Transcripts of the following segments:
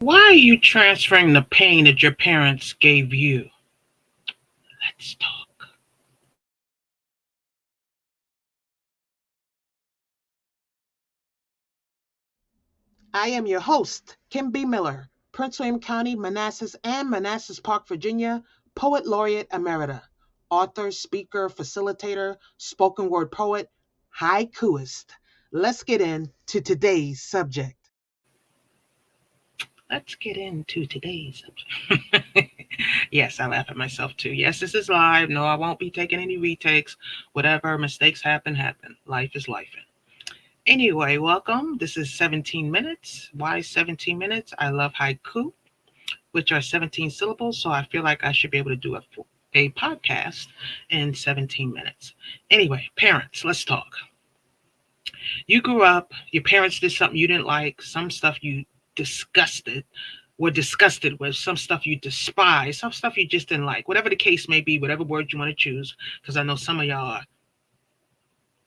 Why are you transferring the pain that your parents gave you? Let's talk. I am your host, Kim B. Miller, Prince William County, Manassas, and Manassas Park, Virginia, Poet Laureate Emerita, author, speaker, facilitator, spoken word poet, haikuist. Let's get into today's subject. Let's get into today's subject. Yes, I laugh at myself too. Yes, this is live. No, I won't be taking any retakes. Whatever mistakes happen, happen. Life is life. Anyway, welcome. This is 17 minutes. Why 17 minutes? I love haiku, which are 17 syllables, so I feel like I should be able to do a podcast in 17 minutes. Anyway, parents, let's talk. You grew up, your parents did something you didn't like, some stuff you disgusted were disgusted with, some stuff you despise, some stuff you just didn't like. Whatever the case may be, whatever word you want to choose, because I know some of y'all are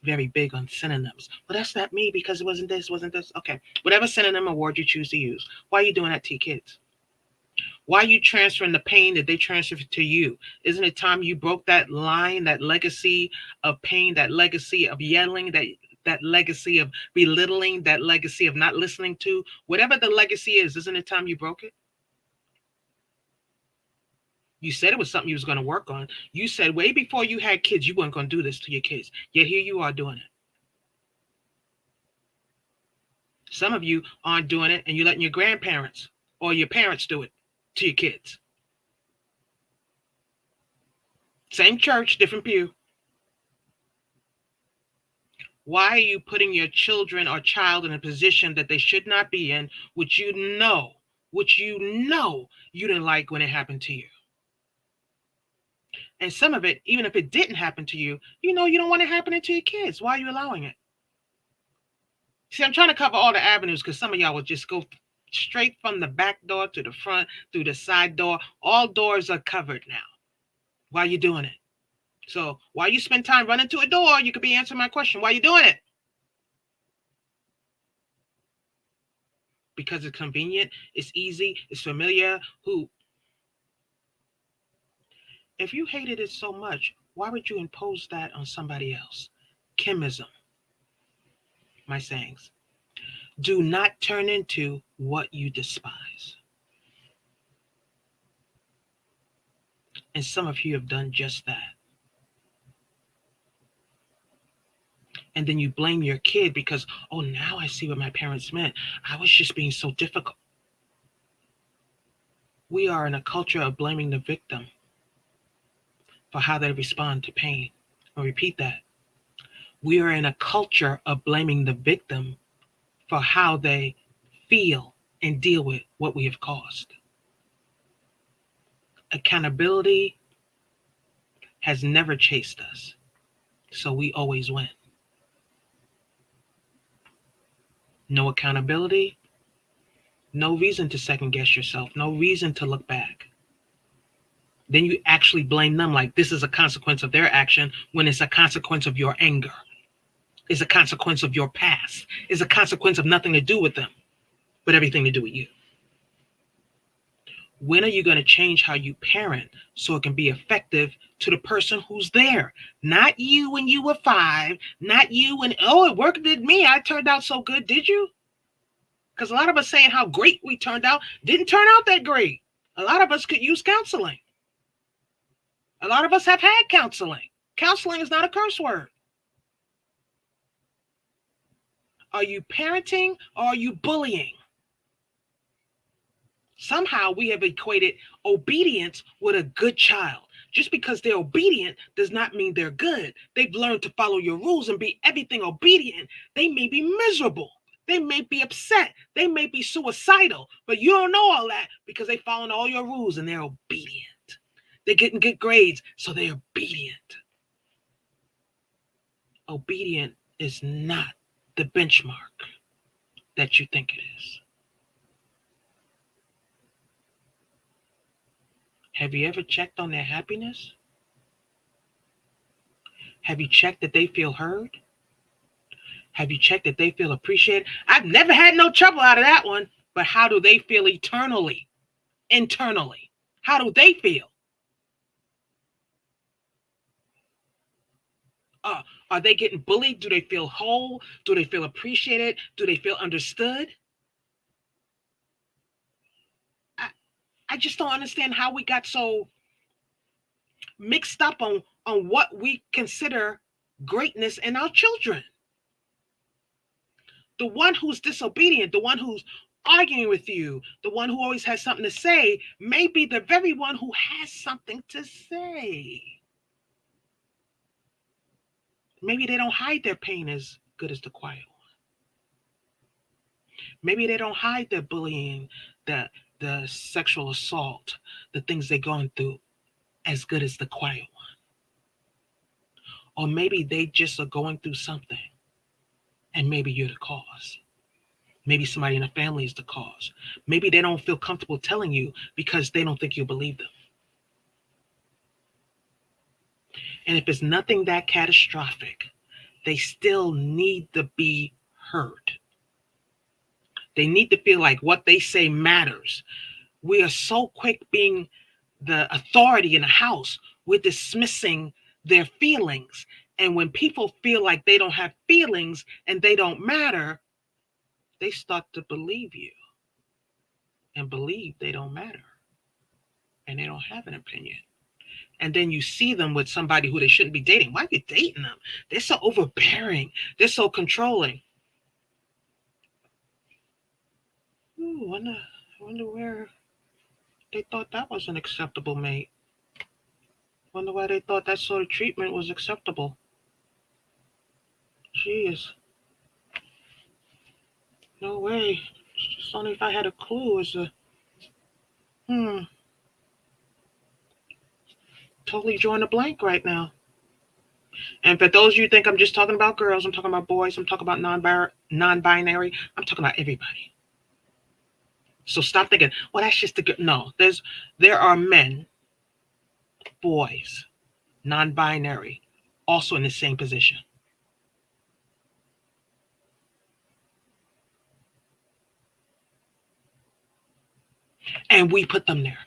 very big on synonyms. Well, that's not me because it wasn't this, wasn't this. Okay, whatever synonym or word you choose to use. Why are you doing that to your kids? Why are you transferring the pain that they transferred to you? Isn't it time you broke that line, that legacy of pain, that legacy of yelling, that legacy of belittling, that legacy of not listening to, whatever the legacy is, isn't it time you broke it? You said it was something you was going to work on. You said way before you had kids, you weren't going to do this to your kids. Yet here you are doing it. Some of you aren't doing it and you're letting your grandparents or your parents do it to your kids. Same church, different pew. Why are you putting your children or child in a position that they should not be in, which you know you didn't like when it happened to you? And some of it, even if it didn't happen to you, you know you don't want it happening to your kids. Why are you allowing it? See, I'm trying to cover all the avenues because some of y'all will just go straight from the back door to the front, through the side door. All doors are covered now. Why are you doing it? So while you spend time running to a door, you could be answering my question. Why are you doing it? Because it's convenient, it's easy, it's familiar. Who If you hated it so much, why would you impose that on somebody else? Chemism, my sayings. Do not turn into what you despise. And some of you have done just that. And then you blame your kid because, oh, now I see what my parents meant. I was just being so difficult. We are in a culture of blaming the victim for how they respond to pain. I'll repeat that. We are in a culture of blaming the victim for how they feel and deal with what we have caused. Accountability has never chased us, so we always win. No accountability, no reason to second guess yourself, no reason to look back. Then you actually blame them like this is a consequence of their action when it's a consequence of your anger. It's a consequence of your past. It's a consequence of nothing to do with them, but everything to do with you. When are you going to change how you parent so it can be effective to the person who's there? Not you when you were 5, not you when, oh, it worked with me. I turned out so good. Did you? Because a lot of us saying how great we turned out didn't turn out that great. A lot of us could use counseling. A lot of us have had counseling. Counseling is not a curse word. Are you parenting or are you bullying? Somehow we have equated obedience with a good child. Just because they're obedient does not mean they're good. They've learned to follow your rules and be everything obedient. They may be miserable. They may be upset. They may be suicidal. But you don't know all that because they're following all your rules and they're obedient. They're getting good grades, so they're obedient. Obedient is not the benchmark that you think it is. Have you ever checked on their happiness? Have you checked that they feel heard? Have you checked that they feel appreciated? I've never had no trouble out of that one. But how do they feel eternally, internally? How do they feel? Uh, are they getting bullied? Do they feel whole? Do they feel appreciated? Do they feel understood? I, I just don't understand how we got so mixed up on what we consider greatness in our children. The one who's disobedient, the one who's arguing with you, the one who always has something to say, may be the very one who has something to say. Maybe they don't hide their pain as good as the quiet one. Maybe they don't hide their bullying, the sexual assault, the things they're going through as good as the quiet one. Or maybe they just are going through something and maybe you're the cause. Maybe somebody in the family is the cause. Maybe they don't feel comfortable telling you because they don't think you believe them. And if it's nothing that catastrophic, they still need to be heard. They need to feel like what they say matters. We are so quick being the authority in the house, we're dismissing their feelings. And when people feel like they don't have feelings and they don't matter, they start to believe you and believe they don't matter and they don't have an opinion. And then you see them with somebody who they shouldn't be dating. Why are you dating them? They're so overbearing. They're so controlling. Ooh, I wonder where they thought that was an acceptable mate. Wonder why they thought that sort of treatment was acceptable. Jeez, no way. Just only if I had a clue as a hmm. Totally drawing a blank right now. And for those of you who think I'm just talking about girls, I'm talking about boys, I'm talking about non-binary, I'm talking about everybody. So stop thinking, well, that's just the girl. No, there are men, boys, non-binary, also in the same position. And we put them there.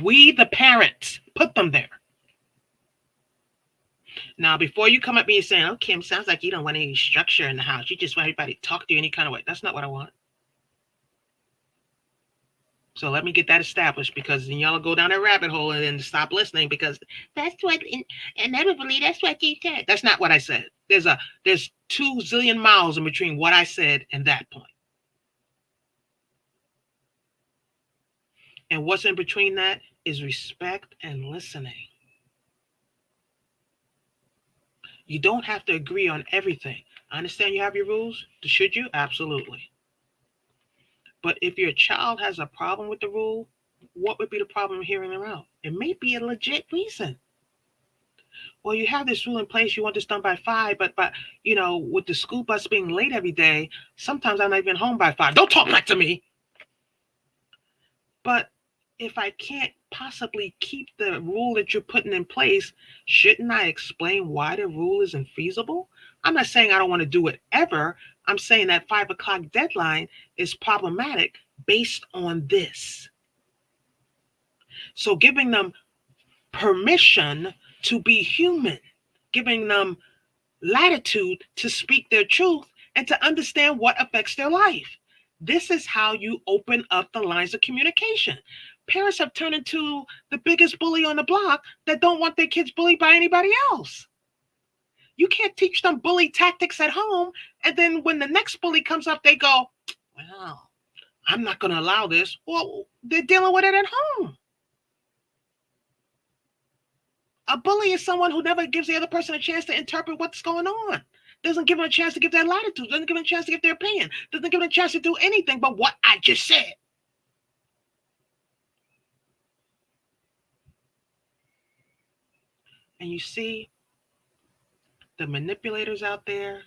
We, the parents, put them there. Now, before you come at me saying, oh, Kim, sounds like you don't want any structure in the house. You just want everybody to talk to you any kind of way. That's not what I want. So let me get that established because then y'all go down that rabbit hole and then stop listening because that's what, inevitably, that's what you said. That's not what I said. There's 2 zillion miles in between what I said and that point. And what's in between that is respect and listening. You don't have to agree on everything. I understand you have your rules. Should you? Absolutely. But if your child has a problem with the rule, what would be the problem hearing them out? It may be a legit reason. Well, you have this rule in place, you want this done by 5, but with the school bus being late every day, sometimes I'm not even home by 5. Don't talk back to me. But if I can't possibly keep the rule that you're putting in place, shouldn't I explain why the rule isn't feasible? I'm not saying I don't want to do it ever. I'm saying that 5 o'clock deadline is problematic based on this. So giving them permission to be human, giving them latitude to speak their truth and to understand what affects their life. This is how you open up the lines of communication. Parents have turned into the biggest bully on the block that don't want their kids bullied by anybody else. You can't teach them bully tactics at home, and then when the next bully comes up, they go, well, I'm not going to allow this. Well, they're dealing with it at home. A bully is someone who never gives the other person a chance to interpret what's going on. Doesn't give them a chance to give their latitude. Doesn't give them a chance to give their opinion. Doesn't give them a chance to do anything but what I just said. And you see the manipulators out there,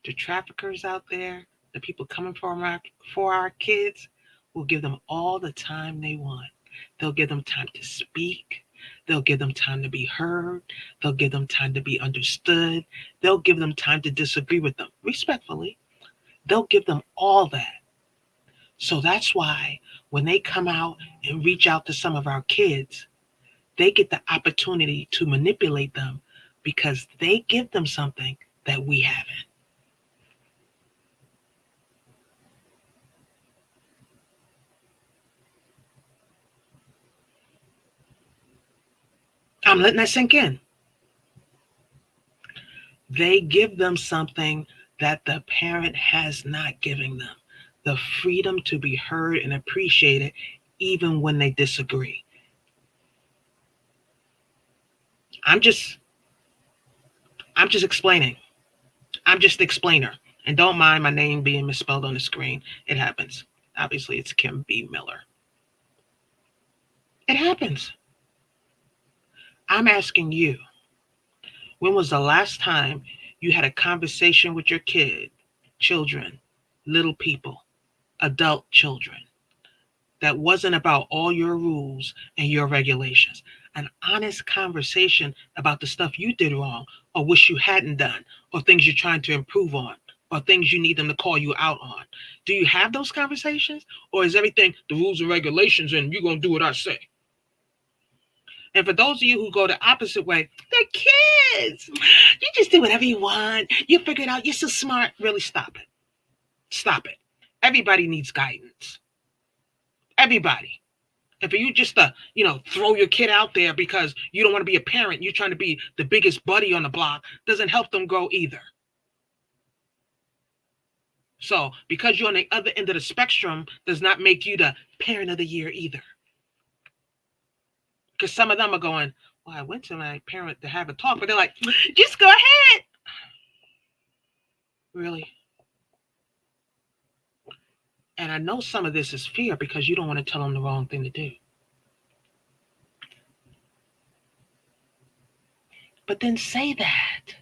the traffickers out there, the people coming for our kids will give them all the time they want. They'll give them time to speak. They'll give them time to be heard. They'll give them time to be understood. They'll give them time to disagree with them respectfully. They'll give them all that So that's why when they come out and reach out to some of our kids, they get the opportunity to manipulate them because they give them something that we haven't. I'm letting that sink in. They give them something that the parent has not given them, the freedom to be heard and appreciated even when they disagree. I'm just I'm just explaining. I'm just the explainer. And don't mind my name being misspelled on the screen. It happens. Obviously it's Kim B. Miller. It happens. I'm asking you, when was the last time you had a conversation with your kid, children, little people, adult children, that wasn't about all your rules and your regulations? An honest conversation about the stuff you did wrong or wish you hadn't done, or things you're trying to improve on, or things you need them to call you out on. Do you have those conversations? Or is everything the rules and regulations and you're going to do what I say? And for those of you who go the opposite way, they're kids. You just do whatever you want. You figure it out. You're so smart. Really, stop it. Stop it. Everybody needs guidance. Everybody. And for you just to, throw your kid out there because you don't want to be a parent, you're trying to be the biggest buddy on the block, doesn't help them grow either. So because you're on the other end of the spectrum does not make you the parent of the year either. Because some of them are going, well, I went to my parent to have a talk, but they're like, just go ahead. Really? And I know some of this is fear because you don't want to tell them the wrong thing to do. But then say that.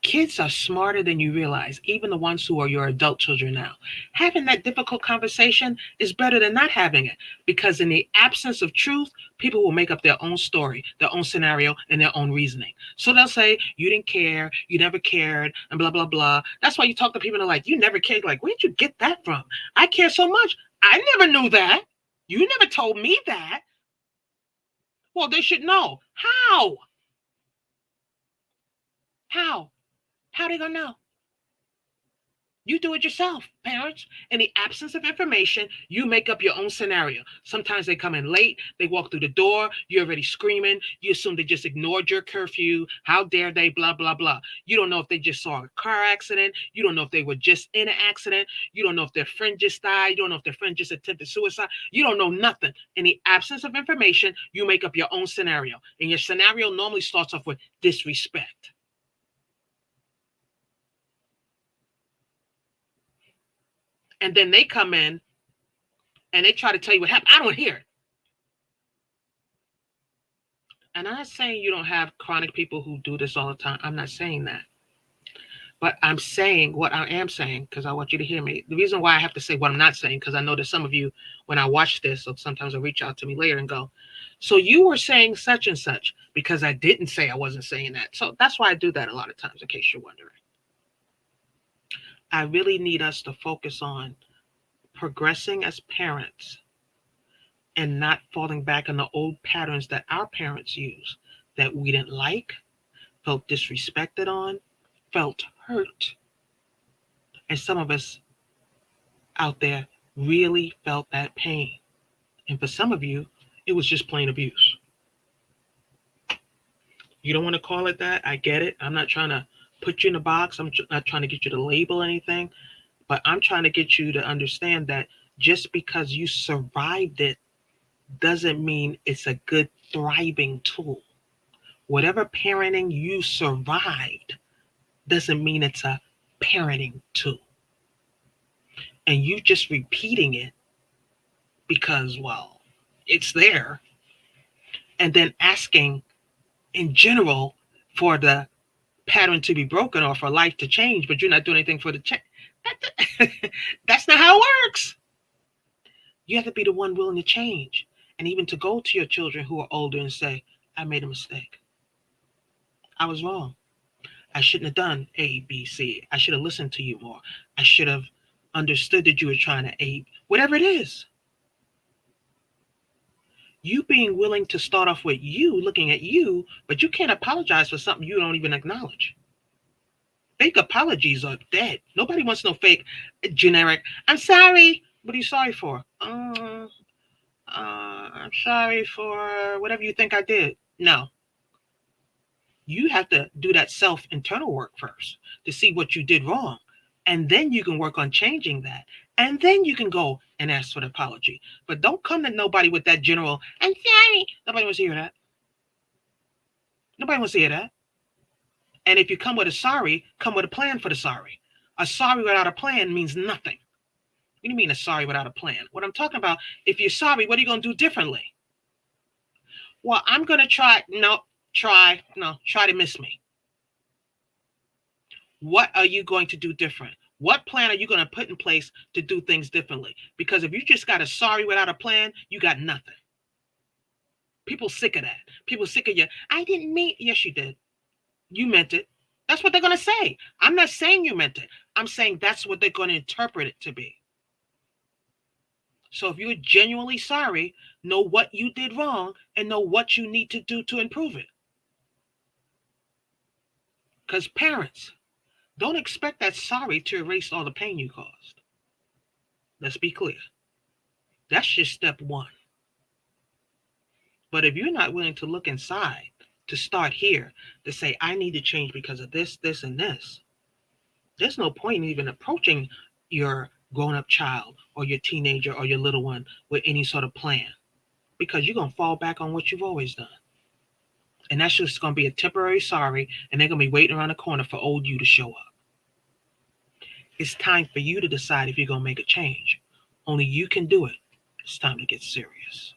Kids are smarter than you realize, even the ones who are your adult children now. Having that difficult conversation is better than not having it, because in the absence of truth, people will make up their own story, their own scenario, and their own reasoning. So they'll say, you didn't care, you never cared, and blah, blah, blah. That's why you talk to people and they're like, you never cared. Like, where'd you get that from? I care so much. I never knew that. You never told me that. Well, they should know. How? How? How they gonna know? You do it yourself, parents. In the absence of information, you make up your own scenario. Sometimes they come in late, they walk through the door, you're already screaming, you assume they just ignored your curfew. How dare they, blah, blah, blah. You don't know if they just saw a car accident. You don't know if they were just in an accident. You don't know if their friend just died. You don't know if their friend just attempted suicide. You don't know nothing. In the absence of information, you make up your own scenario. And your scenario normally starts off with disrespect. And then they come in and they try to tell you what happened. I don't hear it. And I'm not saying you don't have chronic people who do this all the time. I'm not saying that. But I'm saying what I am saying because I want you to hear me. The reason why I have to say what I'm not saying, because I know that some of you, when I watch this, so sometimes will reach out to me later and go, so you were saying such and such, because I didn't say I wasn't saying that. So that's why I do that a lot of times, in case you're wondering. I really need us to focus on progressing as parents and not falling back on the old patterns that our parents used, that we didn't like, felt disrespected on, felt hurt. And some of us out there really felt that pain. And for some of you, it was just plain abuse. You don't want to call it that. I get it. I'm not trying to put you in a box. I'm not trying to get you to label anything. But I'm trying to get you to understand that just because you survived it doesn't mean it's a good, thriving tool. Whatever parenting you survived doesn't mean it's a parenting tool. And you just repeating it because, well, it's there, and then asking in general for the pattern to be broken or for life to change, but you're not doing anything for the change. That's not how it works. You have to be the one willing to change, and even to go to your children who are older and say, I made a mistake. I was wrong. I shouldn't have done A, B, C. I should have listened to you more. I should have understood that you were trying to A. whatever it is. You being willing to start off with you, looking at you, but you can't apologize for something you don't even acknowledge. Fake apologies are dead. Nobody wants no fake, generic, I'm sorry. What are you sorry for? I'm sorry for whatever you think I did. No, you have to do that self internal work first to see what you did wrong. And then you can work on changing that. And then you can go and ask for an apology. But don't come to nobody with that general, I'm sorry. Nobody wants to hear that. Nobody wants to hear that. And if you come with a sorry, come with a plan for the sorry. A sorry without a plan means nothing. What do you mean a sorry without a plan? What I'm talking about, if you're sorry, what are you going to do differently? Well, I'm going to try. No, try to miss me. What are you going to do different? What plan are you going to put in place to do things differently? Because if you just got a sorry without a plan, you got nothing. People sick of that. People sick of you. I didn't mean. Yes, you did. You meant it. That's what they're going to say. I'm not saying you meant it. I'm saying that's what they're going to interpret it to be. So if you're genuinely sorry, know what you did wrong and know what you need to do to improve it. Because parents, don't expect that sorry to erase all the pain you caused. Let's be clear. That's just step one. But if you're not willing to look inside, to start here, to say, I need to change because of this, this, and this, there's no point in even approaching your grown up child or your teenager or your little one with any sort of plan because you're going to fall back on what you've always done. And that's just going to be a temporary sorry, and they're going to be waiting around the corner for old you to show up. It's time for you to decide if you're going to make a change. Only you can do it. It's time to get serious.